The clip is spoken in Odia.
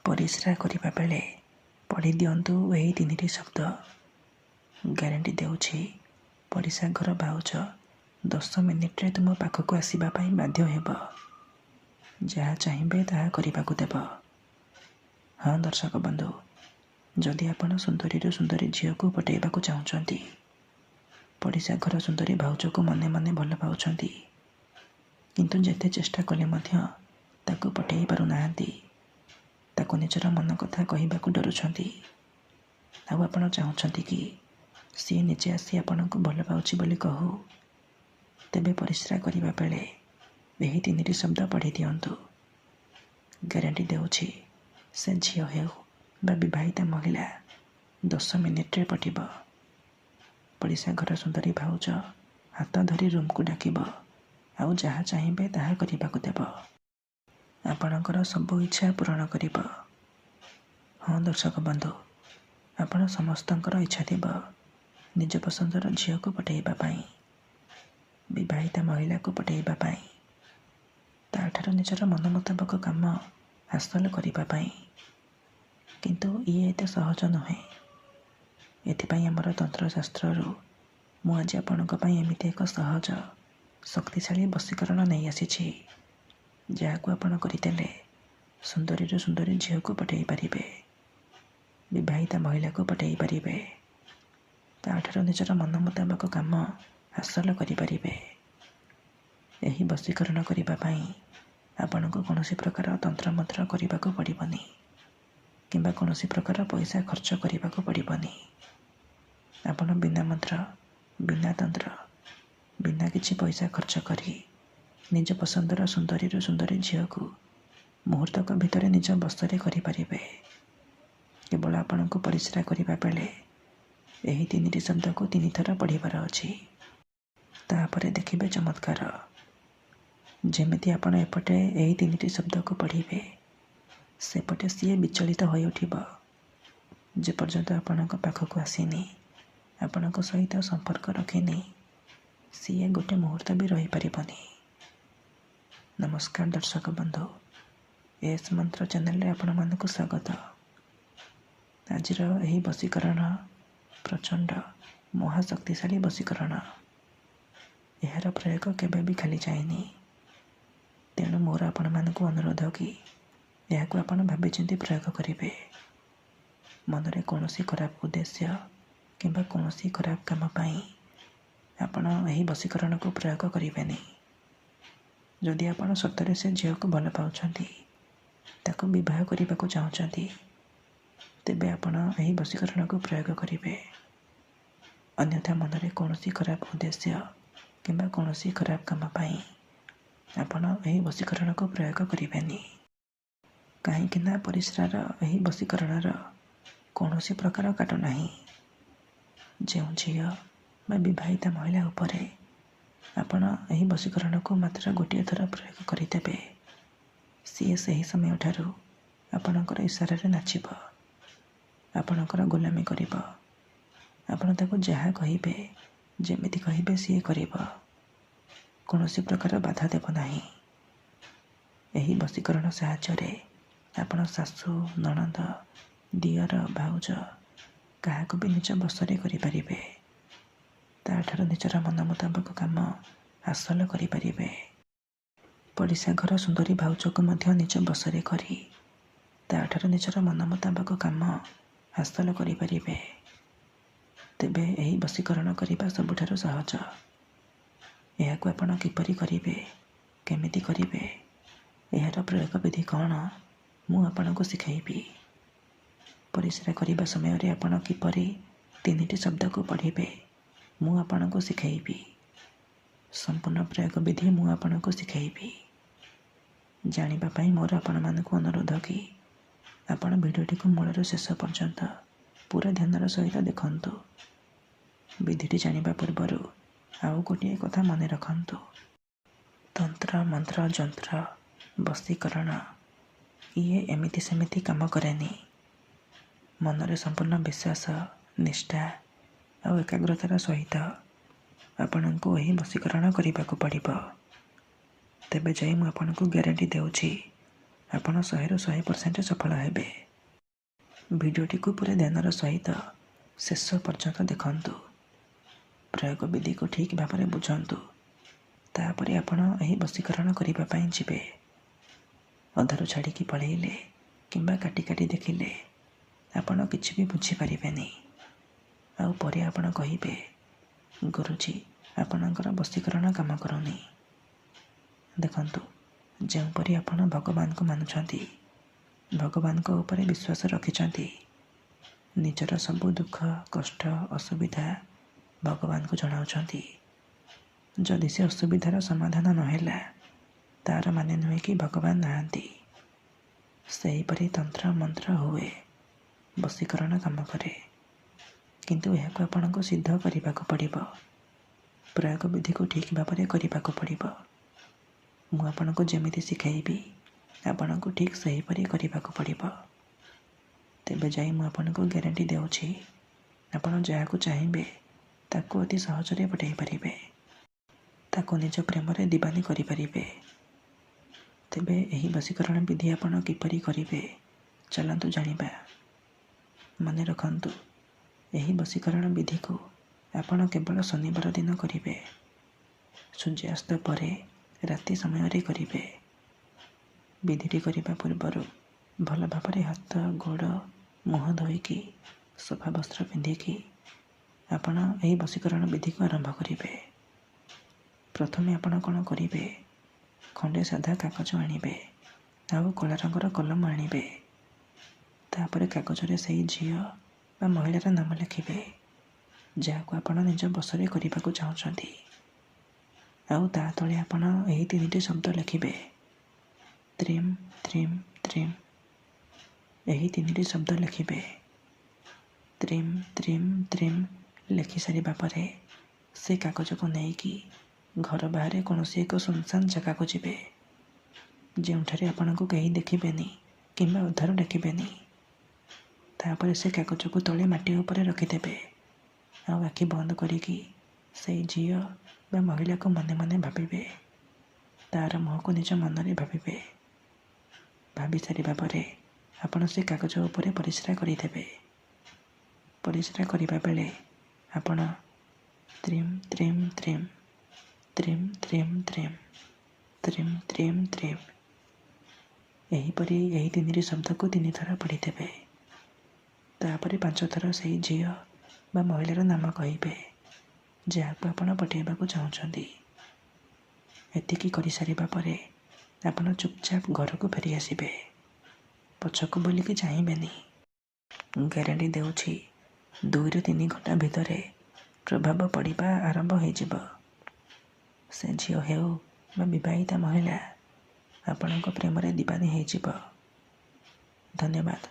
ପରିସ୍ରା କରିବା ବେଳେ ପଢ଼ି ଦିଅନ୍ତୁ ଏହି 3ଟି ଶବ୍ଦ। ଗ୍ୟାରେଣ୍ଟି ଦେଉଛି ପରିସ୍ରା ଘର ଭାଉଜ 10 ମିନିଟ୍ରେ ତୁମ ପାଖକୁ ଆସିବା ପାଇଁ ବାଧ୍ୟ ହେବ। ଯାହା ଚାହିଁବେ ତାହା କରିବାକୁ ଦେବ। ହଁ ଦର୍ଶକ ବନ୍ଧୁ, ଯଦି ଆପଣ ସୁନ୍ଦରୀରୁ ସୁନ୍ଦରୀ ଝିଅକୁ ପଟେଇବାକୁ ଚାହୁଁଛନ୍ତି, ପରିସ୍ରା ଘର ସୁନ୍ଦରୀ ଭାଉଜକୁ ମନେ ମନେ ଭଲ ପାଉଛନ୍ତି, କିନ୍ତୁ ଯେତେ ଚେଷ୍ଟା କଲେ ମଧ୍ୟ ତାକୁ ପଟେଇ ପାରୁନାହାନ୍ତି, ତାକୁ ନିଜର ମନ କଥା କହିବାକୁ ଡରୁଛନ୍ତି, ଆଉ ଆପଣ ଚାହୁଁଛନ୍ତି କି ସିଏ ନିଜେ ଆସି ଆପଣଙ୍କୁ ଭଲ ପାଉଛି ବୋଲି କହୁ, ତେବେ ପରିସ୍ରା କରିବା ବେଳେ ଏହି 3ଟି ଶବ୍ଦ ପଢ଼ି ଦିଅନ୍ତୁ। ଗ୍ୟାରେଣ୍ଟି ଦେଉଛି ସେ ଝିଅ ହେଉ ବା ବିବାହିତା ମହିଳା 10 ମିନିଟ୍ରେ ପଟିବ। ପରିସ୍ରା ଘର ସୁନ୍ଦରୀ ଭାଉଜ ହାତ ଧରି ରୁମ୍କୁ ଡାକିବ, ଆଉ ଯାହା ଚାହିଁବେ ତାହା କରିବାକୁ ଦେବ। ଆପଣଙ୍କର ସବୁ ଇଚ୍ଛା ପୂରଣ କରିବ। ହଁ ଦର୍ଶକ ବନ୍ଧୁ, ଆପଣ ସମସ୍ତଙ୍କର ଇଚ୍ଛା ଥିବ ନିଜ ପସନ୍ଦର ଝିଅକୁ ପଟେଇବା ପାଇଁ, ବିବାହିତା ମହିଳାକୁ ପଟେଇବା ପାଇଁ, ତା'ଠାରୁ ନିଜର ମନ ମୁତାବକ କାମ ହାସଲ କରିବା ପାଇଁ। କିନ୍ତୁ ଇଏ ଏତେ ସହଜ ନୁହେଁ। ଏଥିପାଇଁ ଆମର ତନ୍ତ୍ରଶାସ୍ତ୍ରରୁ ମୁଁ ଆଜି ଆପଣଙ୍କ ପାଇଁ ଏମିତି ଏକ ସହଜ ଶକ୍ତିଶାଳୀ ବଶୀକରଣ ନେଇ ଆସିଛି, ଯାହାକୁ ଆପଣ କରିଦେଲେ ସୁନ୍ଦରୀରୁ ସୁନ୍ଦରୀ ଝିଅକୁ ପଟେଇ ପାରିବେ, ବିବାହିତା ମହିଳାକୁ ପଟେଇ ପାରିବେ, ତା'ଠାରୁ ନିଜର ମନ ମୁତାବକ କାମ ହାସଲ କରିପାରିବେ। ଏହି ବଶୀକରଣ କରିବା ପାଇଁ ଆପଣଙ୍କୁ କୌଣସି ପ୍ରକାର ତନ୍ତ୍ରମନ୍ତ୍ର କରିବାକୁ ପଡ଼ିବନି, କିମ୍ବା କୌଣସି ପ୍ରକାର ପଇସା ଖର୍ଚ୍ଚ କରିବାକୁ ପଡ଼ିବନି। ଆପଣ ବିନା ମନ୍ତ୍ର, ବିନା ତନ୍ତ୍ର, ବିନା କିଛି ପଇସା ଖର୍ଚ୍ଚ କରି ନିଜ ପସନ୍ଦର ସୁନ୍ଦରୀରୁ ସୁନ୍ଦରୀ ଝିଅକୁ ମୁହୂର୍ତ୍ତକ ଭିତରେ ନିଜ ବଶରେ କରିପାରିବେ। କେବଳ ଆପଣଙ୍କୁ ପରିସ୍ରା କରିବା ବେଳେ ଏହି 3ଟି ଶବ୍ଦକୁ 3 ଥର ପଢ଼ିବାର ଅଛି। ତାପରେ ଦେଖିବେ ଚମତ୍କାର। ଯେମିତି ଆପଣ ଏପଟେ ଏହି 3ଟି ଶବ୍ଦକୁ ପଢ଼ିବେ, ସେପଟେ ସିଏ ବିଚଳିତ ହୋଇଉଠିବ। ଯେପର୍ଯ୍ୟନ୍ତ ଆପଣଙ୍କ ପାଖକୁ ଆସିନି, ଆପଣଙ୍କ ସହିତ ସମ୍ପର୍କ ରଖିନି, ସିଏ ଗୋଟେ ମୁହୂର୍ତ୍ତ ବି ରହିପାରିବନି। ନମସ୍କାର ଦର୍ଶକ ବନ୍ଧୁ, ଏସ୍ ମନ୍ତ୍ର ଚ୍ୟାନେଲରେ ଆପଣମାନଙ୍କୁ ସ୍ୱାଗତ। ଆଜିର ଏହି ବଶୀକରଣ ପ୍ରଚଣ୍ଡ ମହାଶକ୍ତିଶାଳୀ ବଶୀକରଣ। ଏହାର ପ୍ରୟୋଗ କେବେ ବି ଖାଲି ଯାଇନି। ତେଣୁ ମୋର ଆପଣମାନଙ୍କୁ ଅନୁରୋଧ କି ଏହାକୁ ଆପଣ ଭାବିଚିନ୍ତି ପ୍ରୟୋଗ କରିବେ। ମନରେ କୌଣସି ଖରାପ ଉଦ୍ଦେଶ୍ୟ କିମ୍ବା କୌଣସି ଖରାପ କାମ ପାଇଁ ଆପଣ ଏହି ବଶୀକରଣକୁ ପ୍ରୟୋଗ କରିବେନି। ଯଦି ଆପଣ ସତରେ ସେ ଝିଅକୁ ଭଲ ପାଉଛନ୍ତି, ତାକୁ ବିବାହ କରିବାକୁ ଚାହୁଁଛନ୍ତି, ତେବେ ଆପଣ ଏହି ବଶୀକରଣକୁ ପ୍ରୟୋଗ କରିବେ। ଅନ୍ୟଥା ମନରେ କୌଣସି ଖରାପ ଉଦ୍ଦେଶ୍ୟ କିମ୍ବା କୌଣସି ଖରାପ କାମ ପାଇଁ ଆପଣ ଏହି ବଶୀକରଣକୁ ପ୍ରୟୋଗ କରିବେନି। କାହିଁକିନା ପରିସ୍ରାର ଏହି ବଶୀକରଣର କୌଣସି ପ୍ରକାର କାଟ ନାହିଁ। ଯେଉଁ ଝିଅ ବା ବିବାହିତା ମହିଳା ଉପରେ ଆପଣ ଏହି ବଶୀକରଣକୁ ମାତ୍ର ଗୋଟିଏ ଥର ପ୍ରୟୋଗ କରିଦେବେ, ସିଏ ସେହି ସମୟଠାରୁ ଆପଣଙ୍କର ଇଶାରାରେ ନାଚିବ, ଆପଣଙ୍କର ଗୋଲାମୀ କରିବ। ଆପଣ ତାକୁ ଯାହା କହିବେ, ଯେମିତି କହିବେ ସିଏ କରିବ। କୌଣସି ପ୍ରକାର ବାଧା ଦେବ ନାହିଁ। ଏହି ବଶୀକରଣ ସାହାଯ୍ୟରେ ଆପଣ ଶାଶୁ, ନଣନ୍ଦ, ଦିଅର, ଭାଉଜ କାହାକୁ ବି ନିଜ ବଶରେ କରିପାରିବେ। ତା'ଠାରୁ ନିଜର ମନ ମୁତାବକ କାମ ହାସଲ କରିପାରିବେ। ପରିସ୍ରା ଘର ସୁନ୍ଦରୀ ଭାଉଜକୁ ମଧ୍ୟ ନିଜ ବଶରେ କରି ତା'ଠାରୁ ନିଜର ମନ ମୁତାବକ କାମ ହାସଲ କରିପାରିବେ। ତେବେ ଏହି ବଶୀକରଣ କରିବା ସବୁଠାରୁ ସହଜ। ଏହାକୁ ଆପଣ କିପରି କରିବେ, କେମିତି କରିବେ, ଏହାର ପ୍ରୟୋଗ ବିଧି କ'ଣ, ମୁଁ ଆପଣଙ୍କୁ ଶିଖାଇବି। ପରିସ୍ରା କରିବା ସମୟରେ ଆପଣ କିପରି 3ଟି ଶବ୍ଦକୁ ପଢ଼ିବେ, ମୁଁ ଆପଣଙ୍କୁ ଶିଖାଇବି। ସମ୍ପୂର୍ଣ୍ଣ ପ୍ରୟୋଗ ବିଧି ମୁଁ ଆପଣଙ୍କୁ ଶିଖାଇବି। ଜାଣିବା ପାଇଁ ମୋର ଆପଣମାନଙ୍କୁ ଅନୁରୋଧ କି ଆପଣ ଭିଡ଼ିଓଟିକୁ ମୂଳରୁ ଶେଷ ପର୍ଯ୍ୟନ୍ତ ପୁରା ଧ୍ୟାନର ସହିତ ଦେଖନ୍ତୁ। ବିଧିଟି ଜାଣିବା ପୂର୍ବରୁ ଆଉ ଗୋଟିଏ କଥା ମନେ ରଖନ୍ତୁ। ତନ୍ତ୍ର, ମନ୍ତ୍ର, ଯନ୍ତ୍ର, ବଶୀକରଣ ଇଏ ଏମିତି ସେମିତି କାମ କରେନି। ମନରେ ସମ୍ପୂର୍ଣ୍ଣ ବିଶ୍ୱାସ, ନିଷ୍ଠା ଆଉ ଏକାଗ୍ରତାର ସହିତ ଆପଣଙ୍କୁ ଏହି ବଶୀକରଣ କରିବାକୁ ପଡ଼ିବ। ତେବେ ଯାଇ ମୁଁ ଆପଣଙ୍କୁ ଗ୍ୟାରେଣ୍ଟି ଦେଉଛି ଆପଣ 100ରୁ 100% ସଫଳ ହେବେ। ଭିଡ଼ିଓଟିକୁ ପୁରା ଧ୍ୟାନର ସହିତ ଶେଷ ପର୍ଯ୍ୟନ୍ତ ଦେଖନ୍ତୁ। ପ୍ରୟୋଗ ବିଧିକୁ ଠିକ୍ ଭାବରେ ବୁଝନ୍ତୁ। ତାପରେ ଆପଣ ଏହି ବଶୀକରଣ କରିବା ପାଇଁ ଯିବେ। ଅଧାରୁ ଛାଡ଼ିକି ପଳେଇଲେ କିମ୍ବା କାଟି କାଟି ଦେଖିଲେ ଆପଣ କିଛି ବି ବୁଝିପାରିବେନି। ଆଉ ପରେ ଆପଣ କହିବେ, ଗୁରୁଜୀ ଆପଣଙ୍କର ବଶୀକରଣ କାମ କରୁନି। ଦେଖନ୍ତୁ, ଯେଉଁପରି ଆପଣ ଭଗବାନଙ୍କୁ ମାନୁଛନ୍ତି, ଭଗବାନଙ୍କ ଉପରେ ବିଶ୍ୱାସ ରଖିଛନ୍ତି, ନିଜର ସବୁ ଦୁଃଖ, କଷ୍ଟ, ଅସୁବିଧା ଭଗବାନଙ୍କୁ ଜଣାଉଛନ୍ତି। ଯଦି ସେ ଅସୁବିଧାର ସମାଧାନ ନହେଲା, ତାର ମାନେ ନୁହେଁ କି ଭଗବାନ ନାହାନ୍ତି। ସେହିପରି ତନ୍ତ୍ର ମନ୍ତ୍ର ହୁଏ, ବଶୀକରଣ କାମ କରେ, କିନ୍ତୁ ଏହାକୁ ଆପଣଙ୍କୁ ସିଦ୍ଧ କରିବାକୁ ପଡ଼ିବ। ପ୍ରୟୋଗ ବିଧିକୁ ଠିକ୍ ଭାବରେ କରିବାକୁ ପଡ଼ିବ। ମୁଁ ଆପଣଙ୍କୁ ଯେମିତି ଶିଖାଇବି, ଆପଣଙ୍କୁ ଠିକ୍ ସେହିପରି କରିବାକୁ ପଡ଼ିବ। ତେବେ ଯାଇ ମୁଁ ଆପଣଙ୍କୁ ଗ୍ୟାରେଣ୍ଟି ଦେଉଛି, ଆପଣ ଯାହାକୁ ଚାହିଁବେ ତାକୁ ଅତି ସହଜରେ ପଠାଇ ପାରିବେ। ତାକୁ ନିଜ ପ୍ରେମରେ ଦିବାନୀ କରିପାରିବେ। ତେବେ ଏହି ବଶୀକରଣ ବିଧି ଆପଣ କିପରି କରିବେ, ଚାଲନ୍ତୁ ଜାଣିବା। ମନେ ରଖନ୍ତୁ, ଏହି ବଶୀକରଣ ବିଧିକୁ ଆପଣ କେବଳ ଶନିବାର ଦିନ କରିବେ। ସୂର୍ଯ୍ୟାସ୍ତ ପରେ ରାତି ସମୟରେ କରିବେ। ବିଧିଟି କରିବା ପୂର୍ବରୁ ଭଲ ଭାବରେ ହାତ, ଗୋଡ଼, ମୁହଁ ଧୋଇକି ସଫା ବସ୍ତ୍ର ପିନ୍ଧିକି ଆପଣ ଏହି ବଶୀକରଣ ବିଧିକୁ ଆରମ୍ଭ କରିବେ। ପ୍ରଥମେ ଆପଣ କ'ଣ କରିବେ, ଖଣ୍ଡେ ସାଧା କାଗଜ ଆଣିବେ ଆଉ କଳା ରଙ୍ଗର କଲମ ଆଣିବେ। ତାପରେ କାଗଜରେ ସେଇ ଝିଅ ବା ମହିଳାର ନାମ ଲେଖିବେ, ଯାହାକୁ ଆପଣ ନିଜ ବଶରେ କରିବାକୁ ଚାହୁଁଛନ୍ତି। ଆଉ ତା ତଳେ ଆପଣ ଏହି 3ଟି ଶବ୍ଦ ଲେଖିବେ, ତ୍ରିମ୍ ତ୍ରିମ୍ ତ୍ରିମ୍। ଏହି 3ଟି ଶବ୍ଦ ଲେଖିବେ। ତ୍ରିମ୍ ତ୍ରିମ୍ ତ୍ରିମ୍ ଲେଖି ସାରିବା ପରେ ସେ କାଗଜକୁ ନେଇକି ଘର ବାହାରେ କୌଣସି ଏକ ସୁନସାନ ଜାଗାକୁ ଯିବେ, ଯେଉଁଠାରେ ଆପଣଙ୍କୁ କେହି ଦେଖିବେନି କିମ୍ବା ଅଧାରୁ ଡାକିବେନି। ତାପରେ ସେ କାଗଜକୁ ତଳେ ମାଟି ଉପରେ ରଖିଦେବେ ଆଉ ଆଖି ବନ୍ଦ କରିକି ସେଇ ଝିଅ ବା ମହିଳାକୁ ମନେ ମନେ ଭାବିବେ। ତାର ମୁହଁକୁ ନିଜ ମନରେ ଭାବିବେ। ଭାବି ସାରିବା ପରେ ଆପଣ ସେ କାଗଜ ଉପରେ ପରିସ୍ରା କରିଦେବେ। ପରିସ୍ରା କରିବା ବେଳେ ଆପଣ ତ୍ରିମ୍ ତ୍ରିମ୍ ତ୍ରିମ୍, ତ୍ରିମ୍ ତ୍ରିମ୍ ତ୍ରିମ୍, ତ୍ରିମ୍ ତ୍ରିମ୍ ତ୍ରିମ୍, ଏହିପରି ଏହି 3ଟି ଶବ୍ଦକୁ 3 ଥର ପଢ଼ିଦେବେ। ତାପରେ 5 ଥର ସେଇ ଝିଅ ବା ମହିଳାର ନାମ କହିବେ, ଯାହାକୁ ଆପଣ ପଠାଇବାକୁ ଚାହୁଁଛନ୍ତି। ଏତିକି କରିସାରିବା ପରେ ଆପଣ ଚୁପଚାପ ଘରକୁ ଫେରି ଆସିବେ। ପଛକୁ ବୁଲିକି ଚାହିଁବେନି। ଗ୍ୟାରେଣ୍ଟି ଦେଉଛି, 2ରୁ 3 ଘଣ୍ଟା ଭିତରେ ପ୍ରଭାବ ପଡ଼ିବା ଆରମ୍ଭ ହୋଇଯିବ। ସେ ଝିଅ ହେଉ ବା ବିବାହିତା ମହିଳା ଆପଣଙ୍କ ପ୍ରେମରେ ଦିବାନୀ ହୋଇଯିବ। ଧନ୍ୟବାଦ।